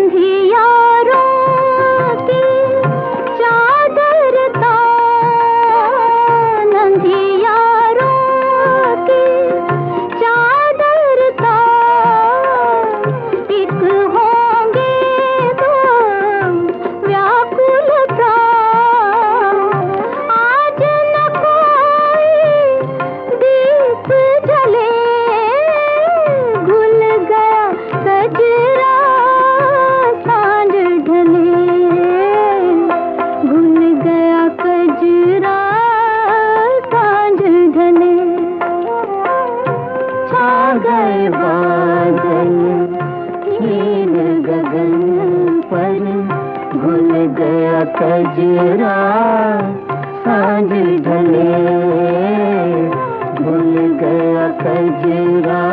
अंधियारों की चादर तान, अंधियारों की चादर तान, एक होंगे तो व्याकुलता। आज न कोई दीप जले, घुल गया कजरा सांझ ढले, घुल गया कजरा सांझ ढले। छा गए बादल नील गगन पर, घुल गया कजरा सांझ ढले, घुल गया कजरा